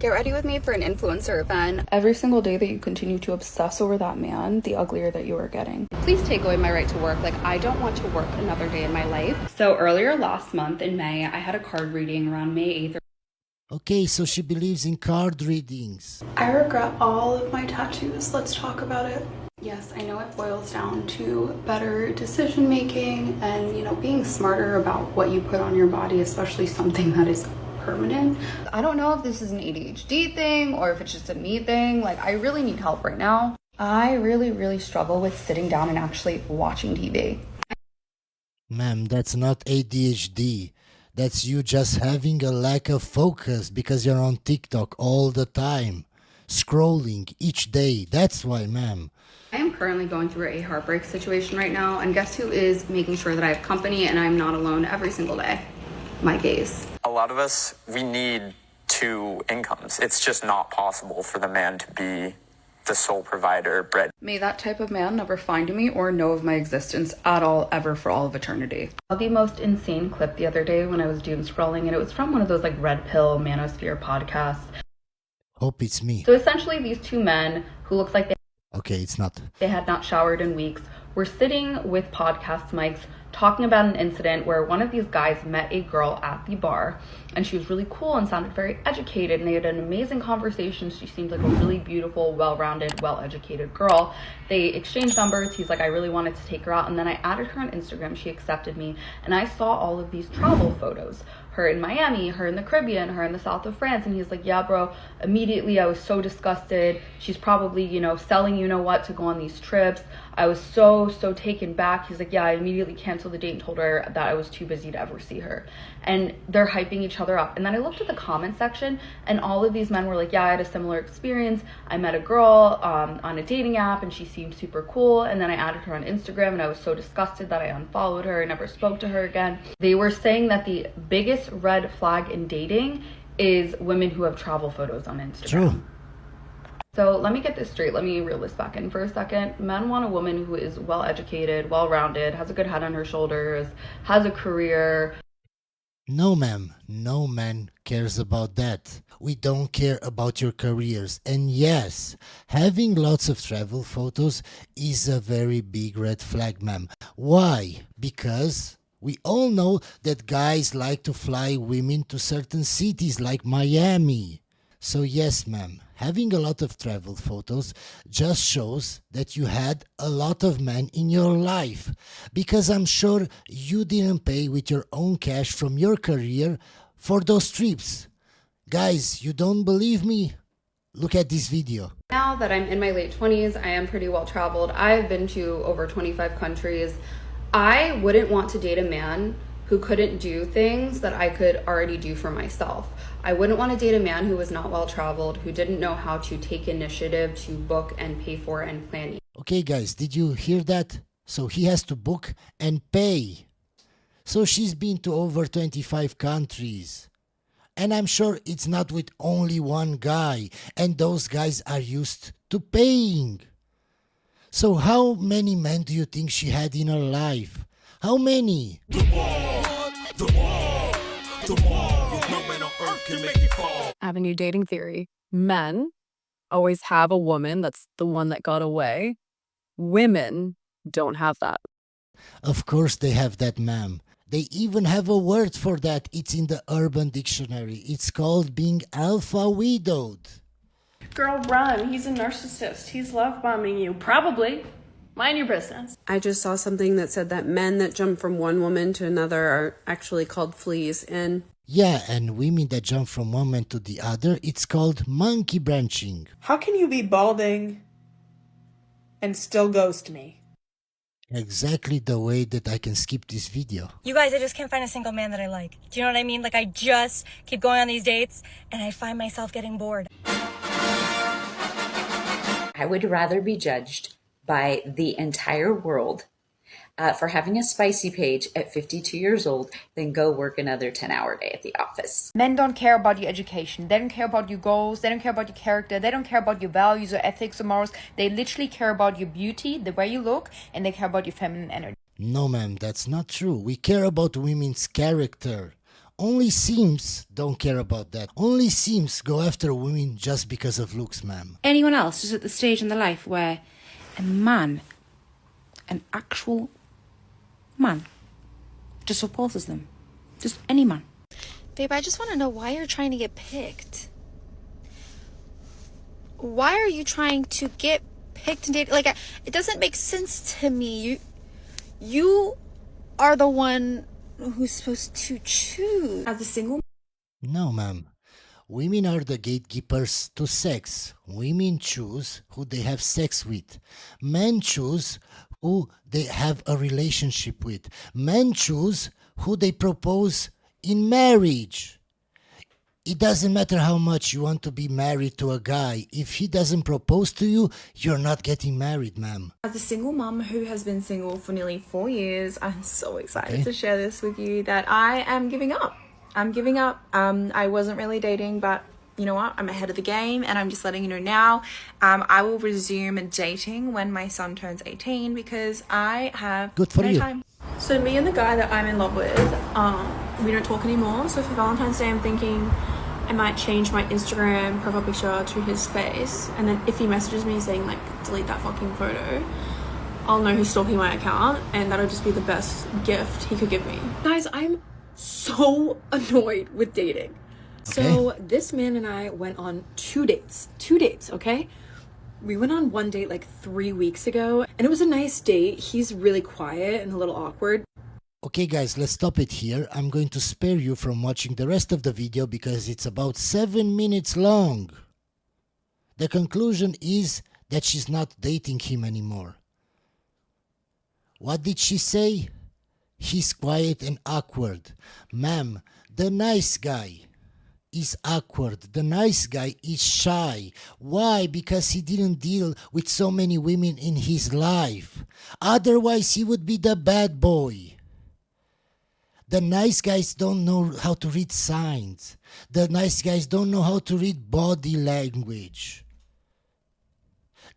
Get ready with me for an influencer event. Every single day that you continue to obsess over that man, the uglier that you are getting. Please take away my right to work. Like, I don't want to work another day in my life. So earlier last month in May, I had a card reading around May 8th. Okay, so she believes in card readings. I regret all of my tattoos. Let's talk about it. Yes, I know it boils down to better decision making and, being smarter about what you put on your body, especially something that is permanent. I don't know if this is an ADHD thing or if it's just a me thing. Like, I really need help right now. I really struggle with sitting down and actually watching TV. Ma'am, that's not ADHD. That's you just having a lack of focus because you're on TikTok all the time, scrolling each day. That's why, ma'am. I am currently going through a heartbreak situation right now, and guess who is making sure that I have company and I'm not alone every single day? My gaze. A lot of us, we need two incomes. It's just not possible for the man to be the sole provider, bread. May that type of man never find me or know of my existence at all, ever, for all of eternity. The most insane clip the other day when I was doom scrolling, and it was from one of those like red pill Manosphere podcasts. Hope it's me. So essentially these two men who looked like Okay, it's not. they had not showered in weeks were sitting with podcast mics talking about an incident where one of these guys met a girl at the bar, and she was really cool and sounded very educated, and they had an amazing conversation. She seemed like a really beautiful, well-rounded, well-educated girl. They exchanged numbers. He's like, I really wanted to take her out, and then I added her on Instagram. She accepted me, and I saw all of these travel photos, her in Miami, her in the Caribbean, her in the south of France. And he's like, yeah, bro, immediately I was so disgusted. She's probably, selling what to go on these trips. I was so taken back. He's like, yeah, I immediately canceled the date and told her that I was too busy to ever see her. And they're hyping each other up. And then I looked at the comment section, and all of these men were like, yeah, I had a similar experience. I met a girl on a dating app, and she seemed super cool. And then I added her on Instagram, and I was so disgusted that I unfollowed her and never spoke to her again. They were saying that the biggest red flag in dating is women who have travel photos on Instagram. True. So let me get this straight. Let me reel this back in for a second. Men want a woman who is well-educated, well-rounded, has a good head on her shoulders, has a career. No, ma'am. No man cares about that. We don't care about your careers. And yes, having lots of travel photos is a very big red flag, ma'am. Why? Because we all know that guys like to fly women to certain cities like Miami. So yes, ma'am, having a lot of travel photos just shows that you had a lot of men in your life, because I'm sure you didn't pay with your own cash from your career for those trips. Guys, you don't believe me? Look at this video. Now that I'm in my late 20s, I am pretty well traveled. I've been to over 25 countries. I wouldn't want to date a man who couldn't do things that I could already do for myself. I wouldn't want to date a man who was not well traveled, who didn't know how to take initiative to book and pay for and plan. Okay, guys, did you hear that? So he has to book and pay. So she's been to over 25 countries. And I'm sure it's not with only one guy, and those guys are used to paying. So how many men do you think she had in her life? How many? The wall. No man on earth can make you fall. I have a new dating theory. Men always have a woman that's the one that got away. Women don't have that. Of course they have that, ma'am. They even have a word for that. It's in the Urban Dictionary. It's called being alpha widowed. Girl, run. He's a narcissist. He's love bombing you. Probably. Mind your business. I just saw something that said that men that jump from one woman to another are actually called fleas. And yeah, and women that jump from one man to the other, it's called monkey branching. How can you be balding and still ghost me? Exactly the way that I can skip this video. You guys, I just can't find a single man that I like. Do you know what I mean? Like, I just keep going on these dates and I find myself getting bored. I would rather be judged by the entire world for having a spicy page at 52 years old than go work another 10-hour day at the office. Men don't care about your education. They don't care about your goals. They don't care about your character. They don't care about your values or ethics or morals. They literally care about your beauty, the way you look, and they care about your feminine energy. No, ma'am, that's not true. We care about women's character. Only simps don't care about that. Only simps go after women just because of looks, ma'am. Anyone else is at the stage in their life where a man, an actual man, just repulses them. Just any man. Babe, I just want to know why you're trying to get picked. Why are you trying to get picked and dated? Like, it doesn't make sense to me. You are the one who's supposed to choose. As a single. No, ma'am. Women are the gatekeepers to sex. Women choose who they have sex with. Men choose who they have a relationship with. Men choose who they propose in marriage. It doesn't matter how much you want to be married to a guy. If he doesn't propose to you, you're not getting married, ma'am. As a single mum who has been single for nearly 4 years, I'm so excited to share this with you that I am giving up. I'm giving up. I wasn't really dating, but you know what? I'm ahead of the game, and I'm just letting you know now. I will resume dating when my son turns 18 because I have Good for no you. time. So me and the guy that I'm in love with, we don't talk anymore. So for Valentine's Day, I'm thinking I might change my Instagram profile picture to his face, and then if he messages me saying like delete that fucking photo, I'll know he's stalking my account, and that'll just be the best gift he could give me. Guys, I'm so annoyed with dating. So this man and I went on 2 dates, okay? We went on one date like 3 weeks ago, and it was a nice date. He's really quiet and a little awkward. Okay guys, let's stop it here. I'm going to spare you from watching the rest of the video because it's about 7 minutes long. The conclusion is that she's not dating him anymore. What did she say? He's quiet and awkward. Ma'am, the nice guy is awkward. The nice guy is shy. Why? Because he didn't deal with so many women in his life. Otherwise, he would be the bad boy. The nice guys don't know how to read signs. The nice guys don't know how to read body language.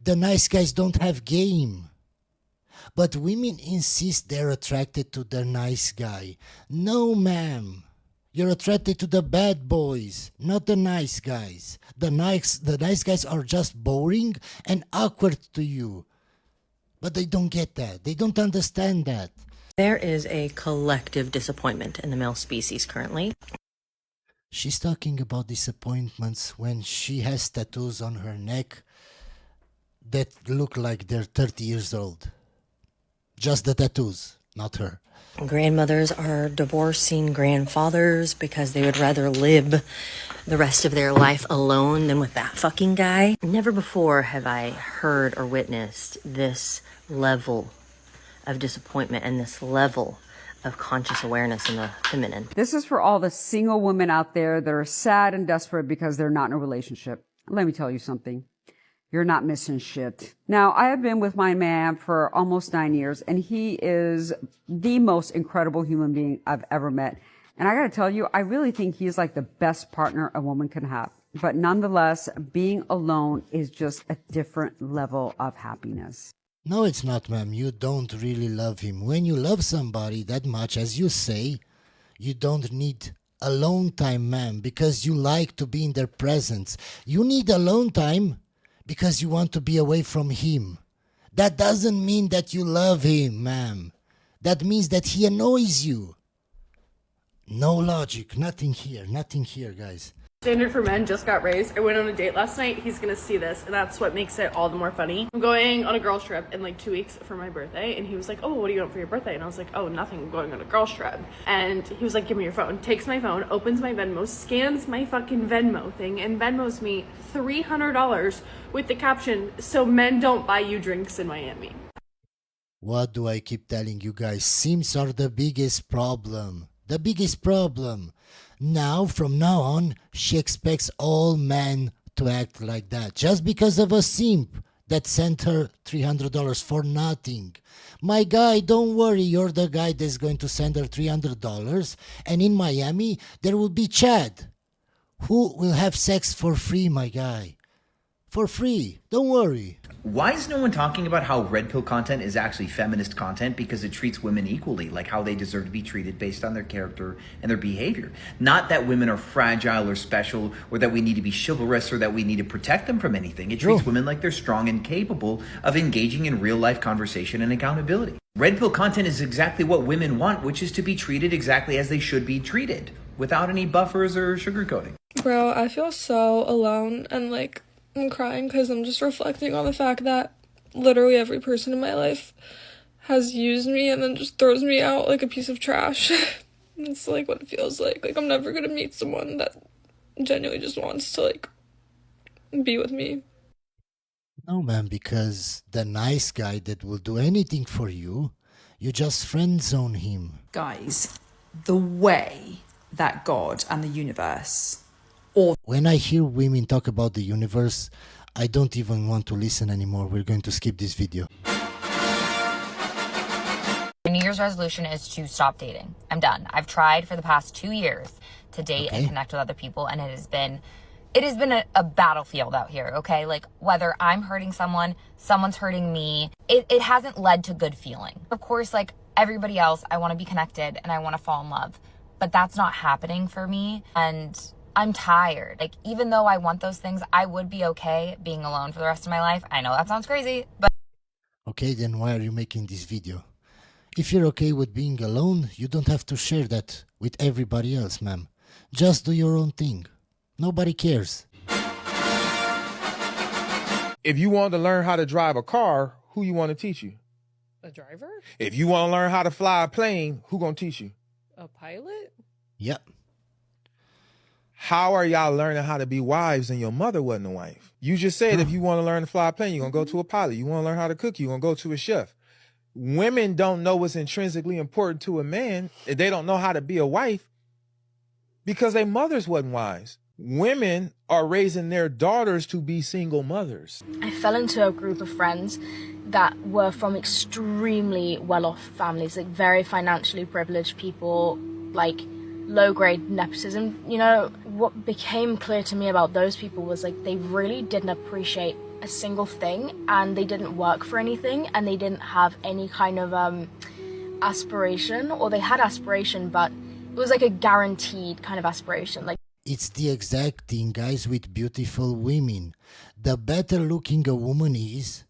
The nice guys don't have game. But women insist they're attracted to the nice guy. No, ma'am. You're attracted to the bad boys, not the nice guys. The nice guys are just boring and awkward to you. But they don't get that. They don't understand that. There is a collective disappointment in the male species currently. She's talking about disappointments when she has tattoos on her neck that look like they're 30 years old. Just the tattoos, not her. Grandmothers are divorcing grandfathers because they would rather live the rest of their life alone than with that fucking guy. Never before have I heard or witnessed this level of disappointment and this level of conscious awareness in the feminine. This is for all the single women out there that are sad and desperate because they're not in a relationship. Let me tell you something. You're not missing shit. Now, I have been with my man for almost 9 years, and he is the most incredible human being I've ever met. And I gotta tell you, I really think he's like the best partner a woman can have. But nonetheless, being alone is just a different level of happiness. No, it's not, ma'am. You don't really love him. When you love somebody that much, as you say, you don't need alone time, ma'am, because you like to be in their presence. You need alone time because you want to be away from him. That doesn't mean that you love him, ma'am. That means that he annoys you. No logic. Nothing here, guys. Standard for men just got raised. I went on a date last night. He's gonna see this, and that's what makes it all the more funny. I'm going on a girls trip in like 2 weeks for my birthday, and he was like, oh, what do you want for your birthday? And I was like, oh, nothing, I'm going on a girls trip. And he was like, give me your phone. Takes my phone, opens my Venmo, scans my fucking Venmo thing, and Venmos me $300 with the caption, so men don't buy you drinks in Miami. What do I keep telling you guys? Simps are the biggest problem. The biggest problem. Now, from now on, she expects all men to act like that. Just because of a simp that sent her $300 for nothing. My guy, don't worry, you're the guy that's going to send her $300. And in Miami, there will be Chad, who will have sex for free, my guy. For free. Don't worry. Why is no one talking about how red pill content is actually feminist content? Because it treats women equally, like how they deserve to be treated based on their character and their behavior. Not that women are fragile or special, or that we need to be chivalrous, or that we need to protect them from anything. It treats women like they're strong and capable of engaging in real life conversation and accountability. Red pill content is exactly what women want, which is to be treated exactly as they should be treated, without any buffers or sugarcoating. Bro, I feel so alone, and like, I'm crying because I'm just reflecting on the fact that literally every person in my life has used me and then just throws me out like a piece of trash. It's like what it feels like. Like, I'm never gonna meet someone that genuinely just wants to like be with me. No, man, because the nice guy that will do anything for you, you just friend zone him. Guys, the way that God and the universe, when I hear women talk about the universe, I don't even want to listen anymore. We're going to skip this video. My New Year's resolution is to stop dating. I'm done. I've tried for the past 2 years to date and connect with other people, and it has been a battlefield out here, okay? Like, whether I'm hurting someone, someone's hurting me, it hasn't led to good feeling. Of course, like everybody else, I want to be connected and I want to fall in love, but that's not happening for me, and I'm tired. Like, even though I want those things, I would be okay being alone for the rest of my life. I know that sounds crazy, but... Okay, then why are you making this video? If you're okay with being alone, you don't have to share that with everybody else, ma'am. Just do your own thing. Nobody cares. If you want to learn how to drive a car, who you want to teach you? A driver? If you want to learn how to fly a plane, who gonna teach you? A pilot? Yep. How are y'all learning how to be wives and your mother wasn't a wife? You just said if you want to learn to fly a plane, you're going to go to a pilot. You want to learn how to cook, you're going to go to a chef. Women don't know what's intrinsically important to a man. They don't know how to be a wife because their mothers wasn't wives. Women are raising their daughters to be single mothers. I fell into a group of friends that were from extremely well-off families, like very financially privileged people, like low-grade nepotism. You know, what became clear to me about those people was like they really didn't appreciate a single thing, and they didn't work for anything, and they didn't have any kind of aspiration, or they had aspiration, but it was like a guaranteed kind of aspiration. Like, it's the exact thing, guys, with beautiful women. The better looking a woman is,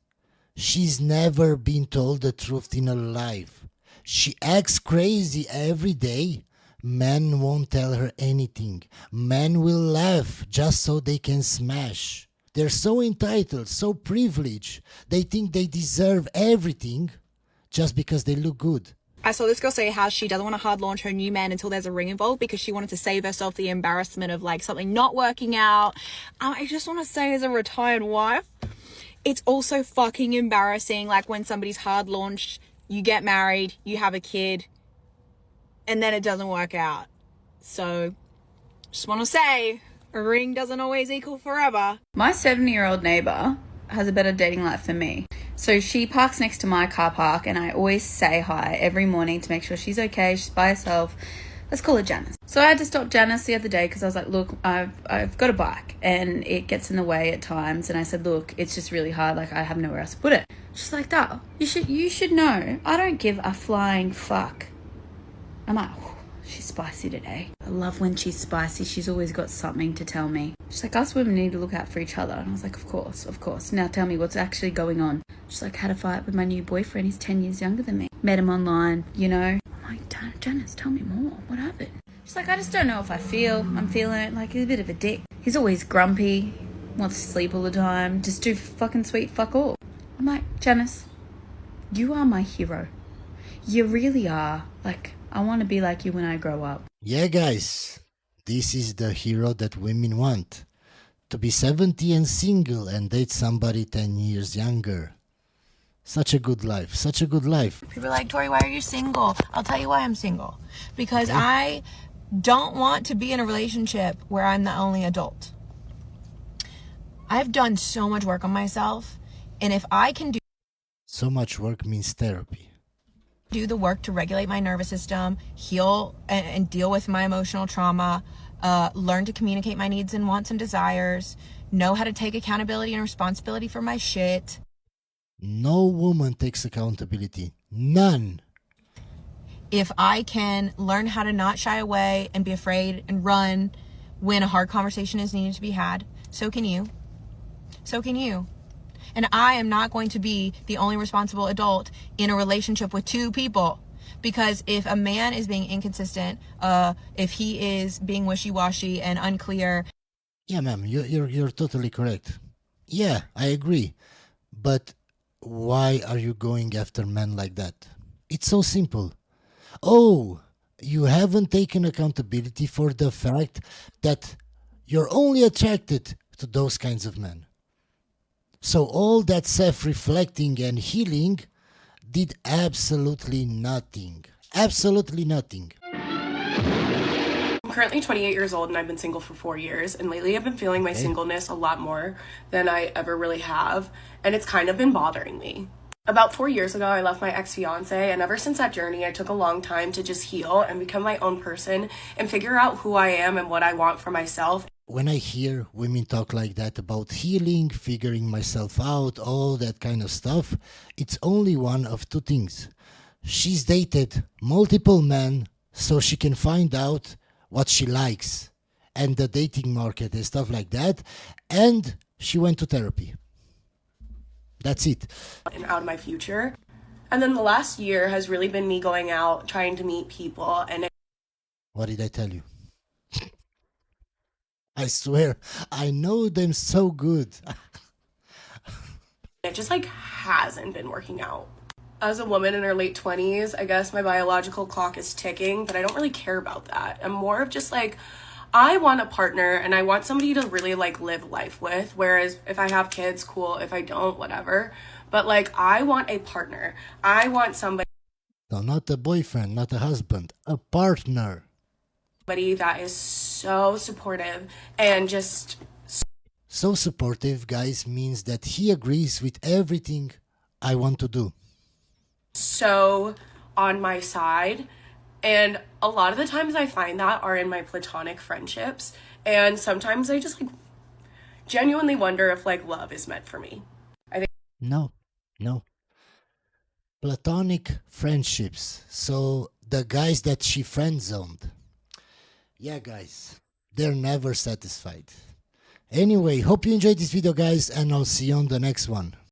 she's never been told the truth in her life. She acts crazy every day. Men won't tell her anything. Men will laugh just so they can smash. They're so entitled, so privileged. They think they deserve everything just because they look good. I saw this girl say how she doesn't want to hard launch her new man until there's a ring involved because she wanted to save herself the embarrassment of like something not working out. I just want to say, as a retired wife, it's also fucking embarrassing, like when somebody's hard launched, you get married, you have a kid, and then it doesn't work out. So just want to say, a ring doesn't always equal forever. My 70-year-old neighbor has a better dating life than me. So she parks next to my car park, and I always say hi every morning to make sure she's okay, she's by herself. Let's call her Janice. So I had to stop Janice the other day because I was like, look, I've got a bike and it gets in the way at times. And I said, look, it's just really hard. Like, I have nowhere else to put it. She's like, Dad, you should know. I don't give a flying fuck. I'm like, she's spicy today. I love when she's spicy. She's always got something to tell me. She's like, us women need to look out for each other. And I was like, of course. Now tell me what's actually going on. She's like, had a fight with my new boyfriend. He's 10 years younger than me. Met him online, you know. I'm like, Janice, tell me more. What happened? She's like, I just don't know if I'm feeling it. Like, he's a bit of a dick. He's always grumpy, wants to sleep all the time, just do fucking sweet fuck all. I'm like, Janice, you are my hero. You really are. Like, I want to be like you when I grow up. Yeah, guys, this is the hero that women want. To be 70 and single and date somebody 10 years younger. Such a good life, such a good life. People are like, Tori, why are you single? I'll tell you why I'm single. Because I don't want to be in a relationship where I'm the only adult. I've done so much work on myself, and if I can do so much work means therapy. Do the work to regulate my nervous system, heal and deal with my emotional trauma, learn to communicate my needs and wants and desires, know how to take accountability and responsibility for my shit. No woman takes accountability. None. If I can learn how to not shy away and be afraid and run when a hard conversation is needed to be had, so can you. So can you. And I am not going to be the only responsible adult in a relationship with two people. Because if a man is being inconsistent, if he is being wishy-washy and unclear. Yeah, ma'am, you're totally correct. Yeah, I agree. But why are you going after men like that? It's so simple. Oh, you haven't taken accountability for the fact that you're only attracted to those kinds of men. So all that self-reflecting and healing did absolutely nothing. Absolutely nothing. I'm currently 28 years old and I've been single for 4 years, and lately I've been feeling my singleness a lot more than I ever really have, and it's kind of been bothering me. About 4 years ago, I left my ex-fiance, and ever since that journey, I took a long time to just heal and become my own person and figure out who I am and what I want for myself. When I hear women talk like that about healing, figuring myself out, all that kind of stuff, it's only one of two things. She's dated multiple men so she can find out what she likes and the dating market and stuff like that, and she went to therapy. That's it. And out of my future. And then the last year has really been me going out, trying to meet people, and What did I tell you? I swear, I know them so good. it just hasn't been working out. As a woman in her late 20s, I guess my biological clock is ticking, but I don't really care about that. I'm more of just I want a partner and I want somebody to really live life with, whereas if I have kids, cool. If I don't, whatever. But I want a partner. I want somebody No, not a boyfriend, not a husband, a partner. That is so supportive and just So supportive, guys, means that he agrees with everything I want to do. so on my side. And a lot of the times I find that are in my platonic friendships. And sometimes I just genuinely wonder if love is meant for me. I think No. Platonic friendships. So the guys that she friend zoned. Yeah, guys, they're never satisfied. Anyway, hope you enjoyed this video, guys, and I'll see you on the next one.